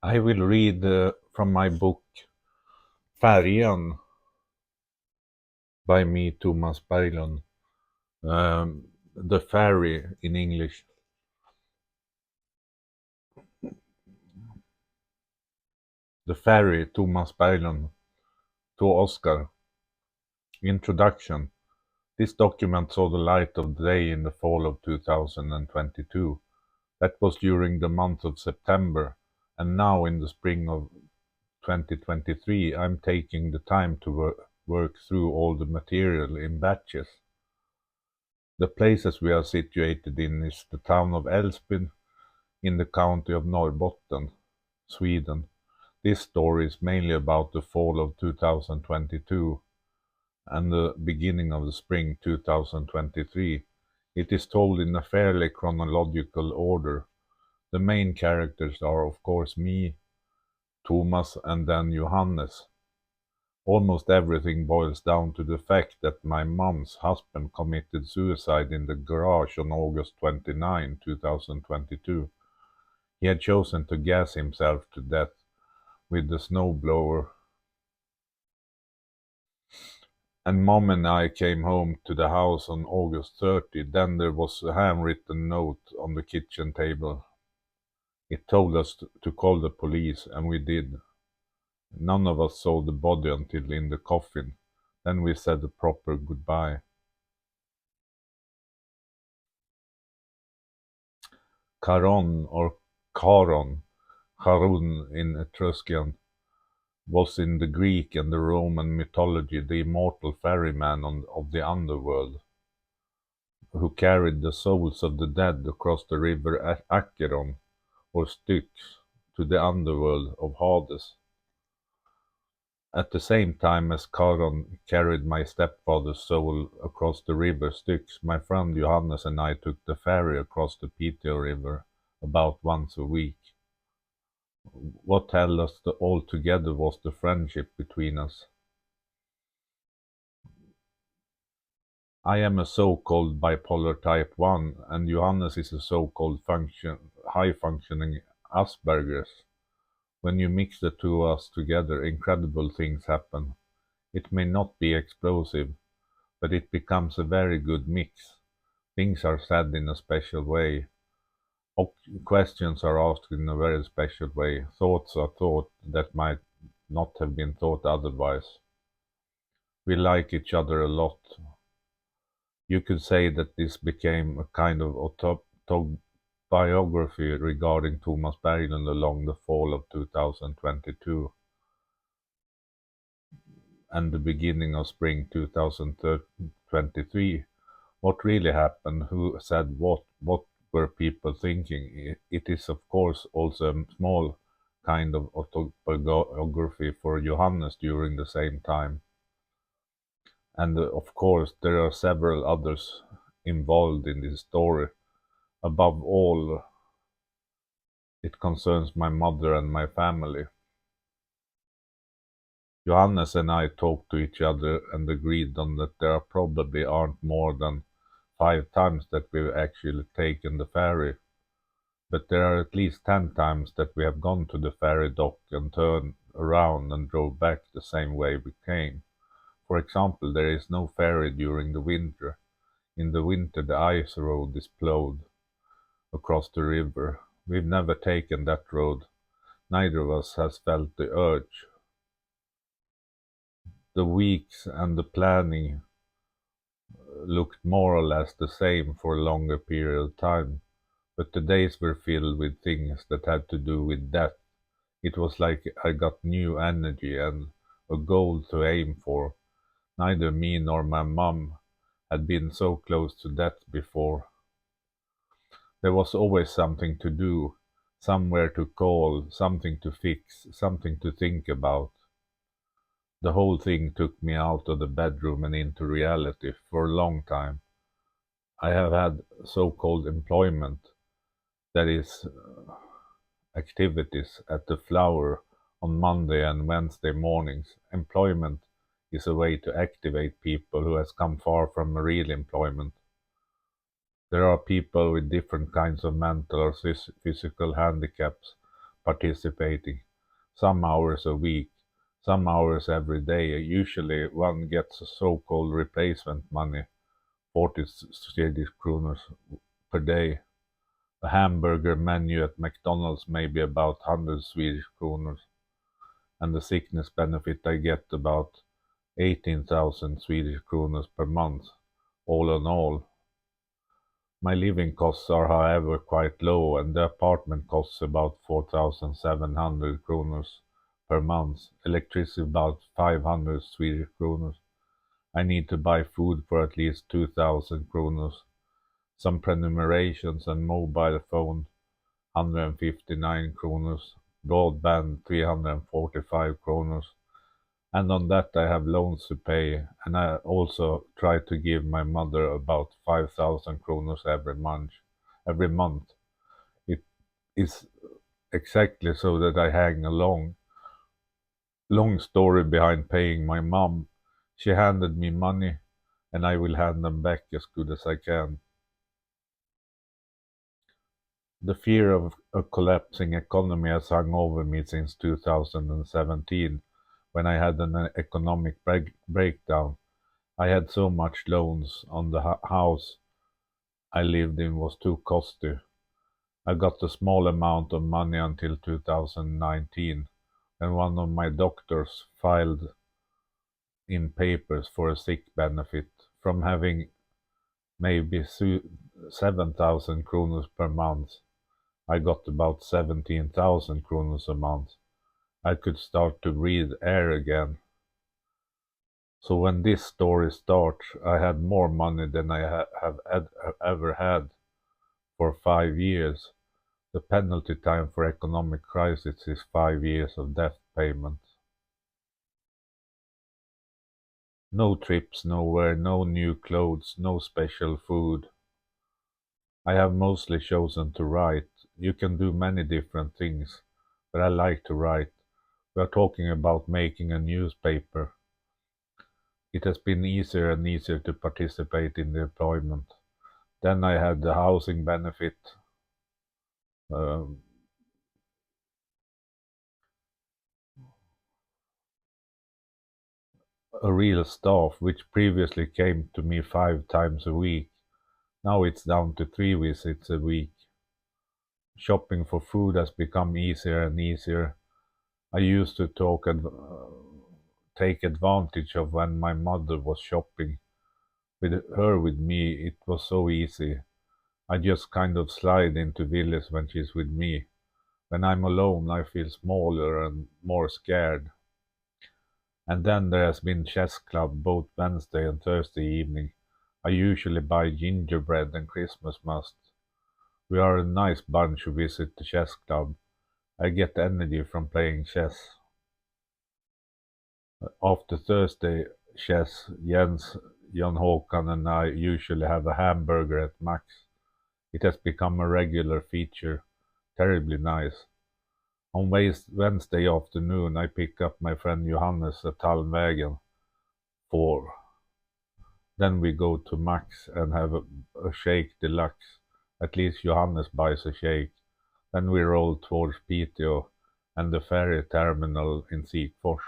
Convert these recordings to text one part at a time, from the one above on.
I will read from my book Färjan by me, Tomas Berglund. The Ferry in English. The Ferry, Tomas Berglund, to Oscar. Introduction. This document saw the light of day in the fall of 2022. That was during the month of September, and now in the spring of 2023 I'm taking the time to work through all the material in batches. The places we are situated in is the town of Älvsbyn in the county of Norrbotten, Sweden. This story is mainly about the fall of 2022 and the beginning of the spring 2023. It is told in a fairly chronological order. The main characters are of course me, Tomas, and then Johannes. Almost everything boils down to the fact that my mom's husband committed suicide in the garage on August 29, 2022. He had chosen to gas himself to death with the snowblower, and Mom and I came home to the house on August 30. Then there was a handwritten note on the kitchen table. It told us to call the police, and we did. None of us saw the body until in the coffin. Then we said a proper goodbye. Charon, or Charon, Charun in Etruscan, was in the Greek and the Roman mythology the immortal ferryman of the underworld, who carried the souls of the dead across the river Acheron, or Styx, to the underworld of Hades. At the same time as Charon carried my stepfather's soul across the river Styx, my friend Johannes and I took the ferry across the Piteå River about once a week. What held us all together was the friendship between us. I am a so-called bipolar type 1, and Johannes is a so-called high-functioning Asperger's. When you mix the two of us together, incredible things happen. It may not be explosive, but it becomes a very good mix. Things are said in a special way. Questions are asked in a very special way. Thoughts are thought that might not have been thought otherwise. We like each other a lot. You could say that this became a kind of autobiography regarding Tomas Berglund along the fall of 2022 and the beginning of spring 2023. What really happened, who said what were people thinking? It is of course also a small kind of autobiography for Johannes during the same time. And of course there are several others involved in this story. Above all, it concerns my mother and my family. Johannes and I talked to each other and agreed on that there probably aren't more than 5 times that we've actually taken the ferry, but there are at least 10 times that we have gone to the ferry dock and turned around and drove back the same way we came. For example, there is no ferry during the winter. In the winter the ice road is plowed across the river. We've never taken that road. Neither of us has felt the urge. The weeks and the planning looked more or less the same for a longer period of time, but the days were filled with things that had to do with death. It was like I got new energy and a goal to aim for. Neither me nor my mum had been so close to death before. There was always something to do, somewhere to call, something to fix, something to think about. The whole thing took me out of the bedroom and into reality for a long time. I have had so-called employment, that is, activities at the Flower on Monday and Wednesday mornings. Employment is a way to activate people who has come far from real employment. There are people with different kinds of mental or physical handicaps, participating, some hours a week, some hours every day. Usually one gets a so-called replacement money, 40 Swedish kronor per day. A hamburger menu at McDonald's may be about 100 Swedish kronor, and the sickness benefit I get about 18,000 Swedish kronor per month, all in all. My living costs are, however, quite low, and the apartment costs about 4,700 kronor per month, electricity about 500 Swedish kronor. I need to buy food for at least 2,000 kronor, some prenumerations and mobile phone 159 kronor, broadband 345 kronor, and on that I have loans to pay, and I also try to give my mother about 5,000 kronor every month. Every month. It is exactly so that I hang a long story behind paying my mom. She handed me money, and I will hand them back as good as I can. The fear of a collapsing economy has hung over me since 2017, when I had an economic breakdown. I had so much loans on the house I lived in was too costly. I got a small amount of money until 2019, when one of my doctors filed in papers for a sick benefit. From having maybe 7,000 kronor per month, I got about 17,000 kronor a month. I could start to breathe air again. So when this story starts, I had more money than I have ever had for 5 years. The penalty time for economic crisis is 5 years of debt payment. No trips nowhere, no new clothes, no special food. I have mostly chosen to write. You can do many different things, but I like to write. We are talking about making a newspaper. It has been easier and easier to participate in the employment. Then I had the housing benefit, um, a real staff, which previously came to me 5 times a week. Now it's down to 3 visits a week. Shopping for food has become easier and easier. I used to take advantage of when my mother was shopping. With her with me, it was so easy. I just kind of slide into Willys when she's with me. When I'm alone, I feel smaller and more scared. And then there has been chess club both Wednesday and Thursday evening. I usually buy gingerbread and Christmas must. We are a nice bunch who visit the chess club. I get energy from playing chess. After Thursday chess, Jens, Jan Håkan and I usually have a hamburger at Max. It has become a regular feature. Terribly nice. On Wednesday afternoon I pick up my friend Johannes at Tallvägen 4. Then we go to Max and have a shake deluxe. At least Johannes buys a shake. Then we roll towards Piteå and the ferry terminal in Sikfors.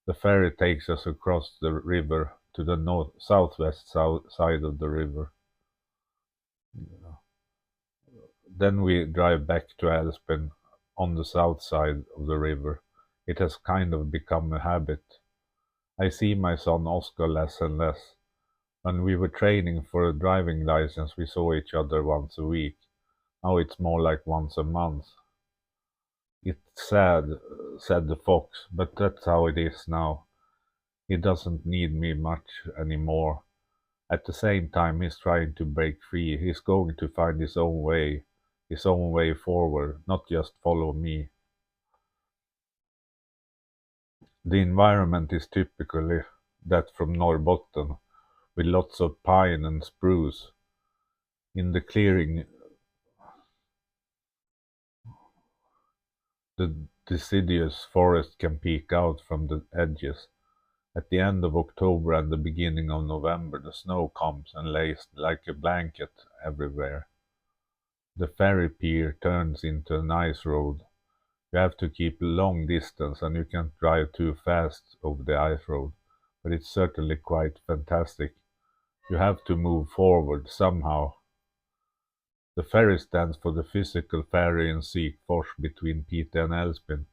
The ferry takes us across the river to the southwest side of the river. Then we drive back to Älvsbyn on the south side of the river. It has kind of become a habit. I see my son Oscar less and less. When we were training for a driving license, we saw each other once a week. Now it's more like once a month. It's sad, said the fox, but that's how it is now. He doesn't need me much anymore. At the same time, he's trying to break free. He's going to find his own way forward, not just follow me. The environment is typically that from Norrbotten, with lots of pine and spruce. In the clearing, the deciduous forest can peek out from the edges. At the end of October and the beginning of November, the snow comes and lays like a blanket everywhere. The ferry pier turns into an ice road. You have to keep a long distance and you can't drive too fast over the ice road, but it's certainly quite fantastic. You have to move forward somehow. The ferry stands for the physical ferry in Sikfors between Piteå and Älvsbyn.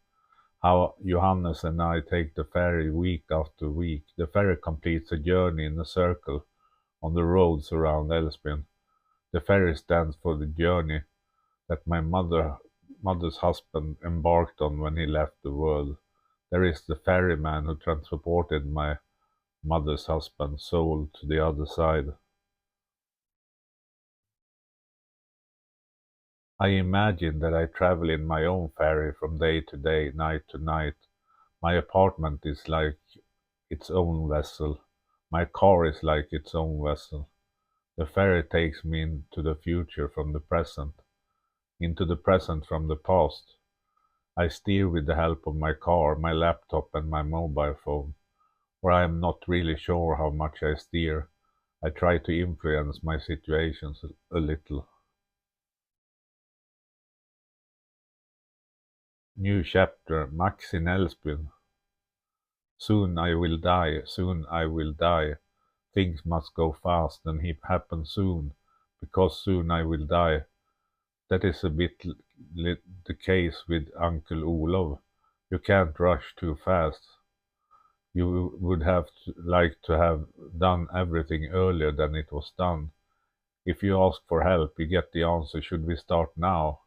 How Johannes and I take the ferry week after week. The ferry completes a journey in a circle on the roads around Älvsbyn. The ferry stands for the journey that my mother's husband embarked on when he left the world. There is the ferryman who transported my mother's husband's soul to the other side. I imagine that I travel in my own ferry from day to day, night to night. My apartment is like its own vessel. My car is like its own vessel. The ferry takes me into the future from the present, into the present from the past. I steer with the help of my car, my laptop, and my mobile phone. Or I am not really sure how much I steer. I try to influence my situations a little. New chapter, Max in Älvsbyn. Soon I will die, soon I will die. Things must go fast and happen soon, because soon I will die. That is a bit the case with Uncle Olof. You can't rush too fast. You would have like to have done everything earlier than it was done. If you ask for help, you get the answer, should we start now?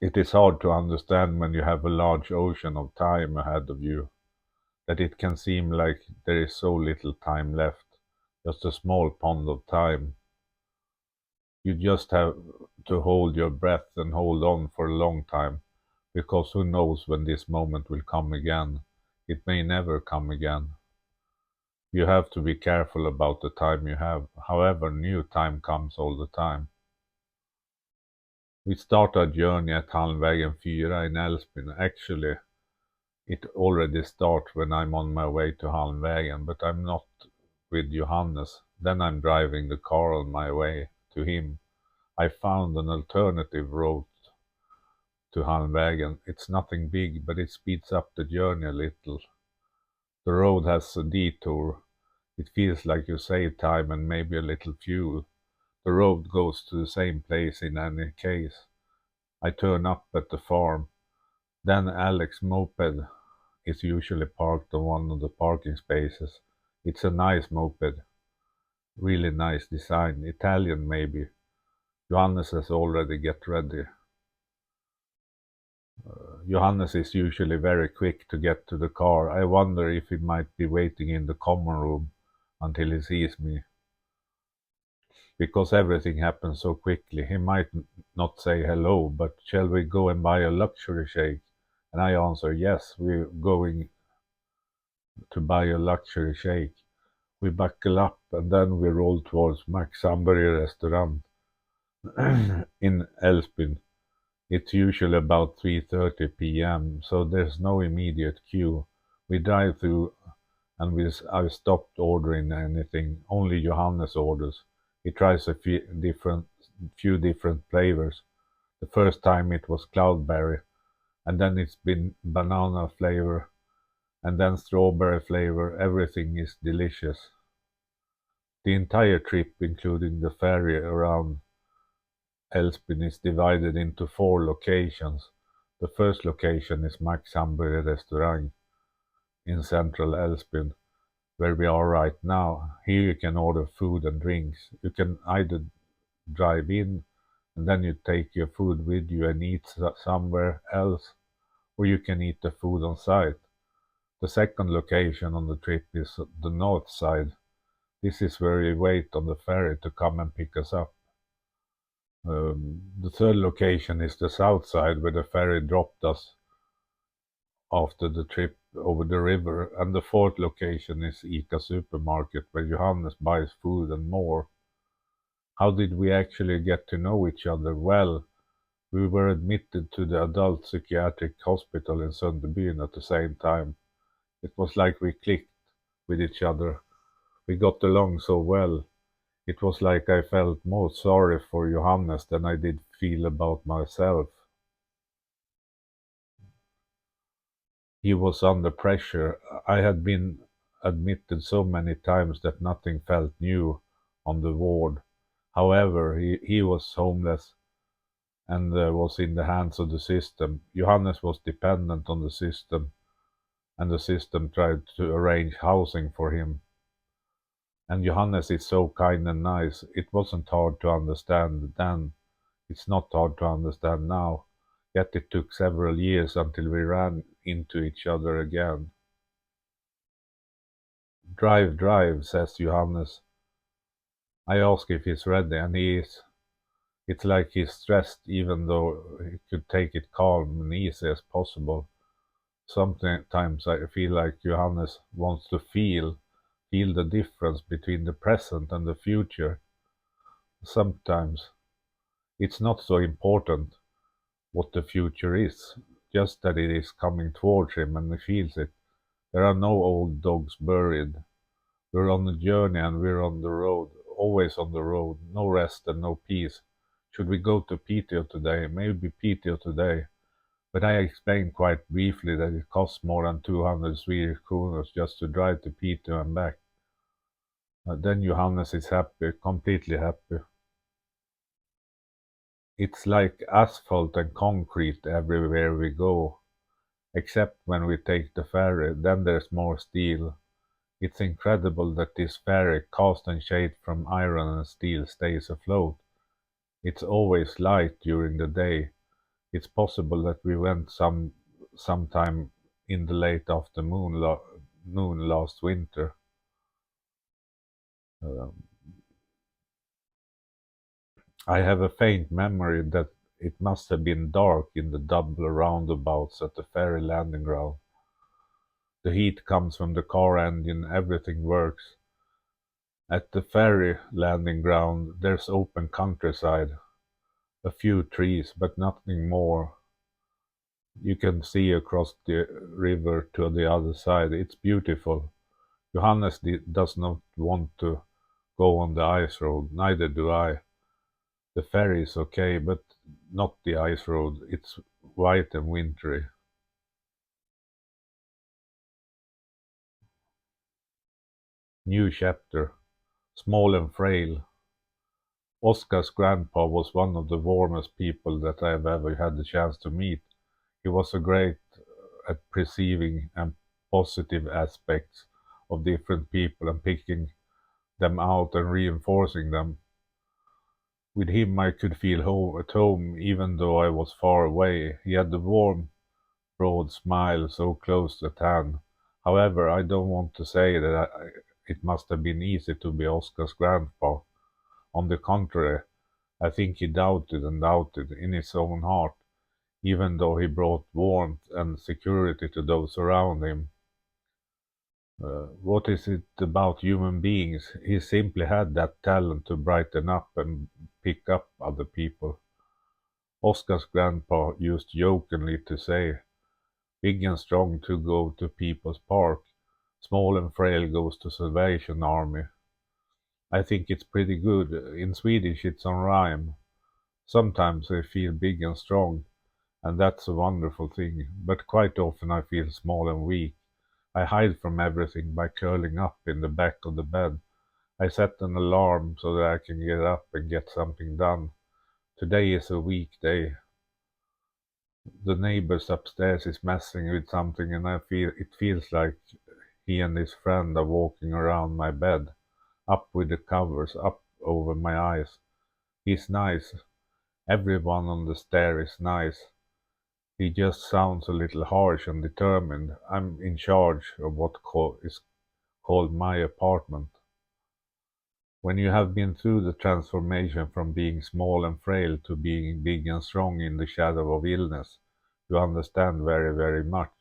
It is hard to understand when you have a large ocean of time ahead of you, that it can seem like there is so little time left, just a small pond of time. You just have to hold your breath and hold on for a long time, because who knows when this moment will come again. It may never come again. You have to be careful about the time you have. However, new time comes all the time. We start our journey at Halmvägen 4 in Älvsbyn. Actually, it already starts when I'm on my way to Halmvägen, but I'm not with Johannes. Then I'm driving the car on my way to him. I found an alternative route to Halmvägen. It's nothing big, but it speeds up the journey a little. The road has a detour. It feels like you save time and maybe a little fuel. The road goes to the same place in any case. I turn up at the farm. Then Alex's moped is usually parked on one of the parking spaces. It's a nice moped. Really nice design. Italian maybe. Johannes has already get ready. Johannes is usually very quick to get to the car. I wonder if he might be waiting in the common room until he sees me. Because everything happens so quickly, he might not say hello, but shall we go and buy a luxury shake? And I answer, yes, we're going to buy a luxury shake. We buckle up and then we roll towards Max Hamburger restaurant in Älvsbyn. It's usually about 3:30 p.m., so there's no immediate queue. We drive through and I've stopped ordering anything. Only Johannes orders. He tries a few different flavors. The first time it was cloudberry, and then it's been banana flavor, and then strawberry flavor. Everything is delicious. The entire trip, including the ferry around Älvsbyn, is divided into 4 locations. The first location is Max Hamburger restaurant in central Älvsbyn, where we are right now. Here you can order food and drinks. You can either drive in and then you take your food with you and eat somewhere else, or you can eat the food on site. The second location on the trip is the north side. This is where we wait on the ferry to come and pick us up. The third location is the south side, where the ferry dropped us after the trip over the river, and the fourth location is ICA supermarket, where Johannes buys food and more. How did we actually get to know each other? Well, we were admitted to the adult psychiatric hospital in Sunderbyn at the same time. It was like we clicked with each other. We got along so well. It was like I felt more sorry for Johannes than I did feel about myself. He was under pressure. I had been admitted so many times that nothing felt new on the ward. However, he was homeless and was in the hands of the system. Johannes was dependent on the system, and the system tried to arrange housing for him. And Johannes is so kind and nice. It wasn't hard to understand then. It's not hard to understand now. Yet it took several years until we ran into each other again. Drive, drive, says Johannes. I ask if he's ready, and he is. It's like he's stressed, even though he could take it calm and easy as possible. Sometimes I feel like Johannes wants to feel the difference between the present and the future. Sometimes it's not so important what the future is, just that it is coming towards him and he feels it. There are no old dogs buried. We're on a journey and we're on the road, always on the road, no rest and no peace. Should we go to Piteå today? Maybe Piteå today. But I explained quite briefly that it costs more than 200 Swedish kronor just to drive to Piteå and back. Then Johannes is happy, completely happy. It's like asphalt and concrete everywhere we go, except when we take the ferry, then there's more steel. It's incredible that this ferry, cast and shaped from iron and steel, stays afloat. It's always light during the day. It's possible that we went sometime in the late afternoon noon last winter. Um, I have a faint memory that it must have been dark in the double roundabouts at the ferry landing ground. The heat comes from the car engine, everything works. At the ferry landing ground there's open countryside, a few trees, but nothing more. You can see across the river to the other side. It's beautiful. Johannes does not want to go on the ice road, neither do I. The ferry is okay, but not the ice road. It's white and wintry. New chapter. Small and frail. Oscar's grandpa was one of the warmest people that I have ever had the chance to meet. He was a great at perceiving and positive aspects of different people and picking them out and reinforcing them. With him I could feel at home even though I was far away. He had the warm, broad smile so close at hand. However, I don't want to say that it must have been easy to be Oscar's grandpa. On the contrary, I think he doubted and doubted in his own heart, even though he brought warmth and security to those around him. What is it about human beings? He simply had that talent to brighten up and pick up other people. Oscar's grandpa used jokingly to say, big and strong to go to People's Park, small and frail goes to Salvation Army. I think it's pretty good. In Swedish it's on rhyme. Sometimes I feel big and strong, and that's a wonderful thing, but quite often I feel small and weak. I hide from everything by curling up in the back of the bed. I set an alarm so that I can get up and get something done. Today is a weekday. The neighbors upstairs is messing with something and it feels like he and his friend are walking around my bed, up with the covers up over my eyes. He's nice. Everyone on the stair is nice. He just sounds a little harsh and determined. I'm in charge of what is called my apartment. When you have been through the transformation from being small and frail to being big and strong in the shadow of illness, you understand very, very much.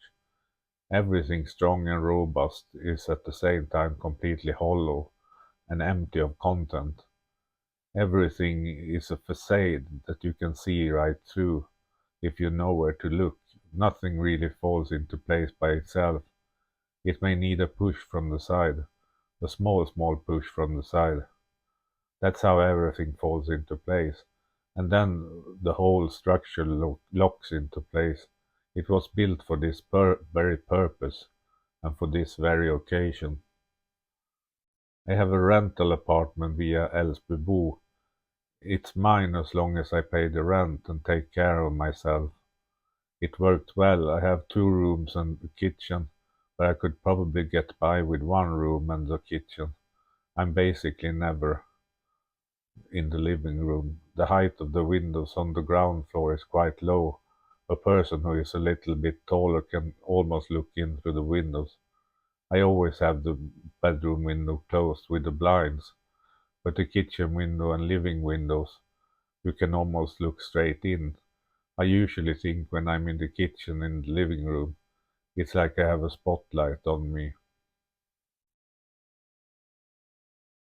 Everything strong and robust is at the same time completely hollow and empty of content. Everything is a facade that you can see right through if you know where to look. Nothing really falls into place by itself. It may need a push from the side, a small, small push from the side. That's how everything falls into place. And then the whole structure locks into place. It was built for this very purpose and for this very occasion. I have a rental apartment via Älvsbybo. It's mine as long as I pay the rent and take care of myself. It worked well. I have 2 rooms and a kitchen, but I could probably get by with 1 room and a kitchen. I'm basically never in the living room. The height of the windows on the ground floor is quite low. A person who is a little bit taller can almost look in through the windows. I always have the bedroom window closed with the blinds, but the kitchen window and living windows, you can almost look straight in. I usually think when I'm in the kitchen in the living room, it's like I have a spotlight on me.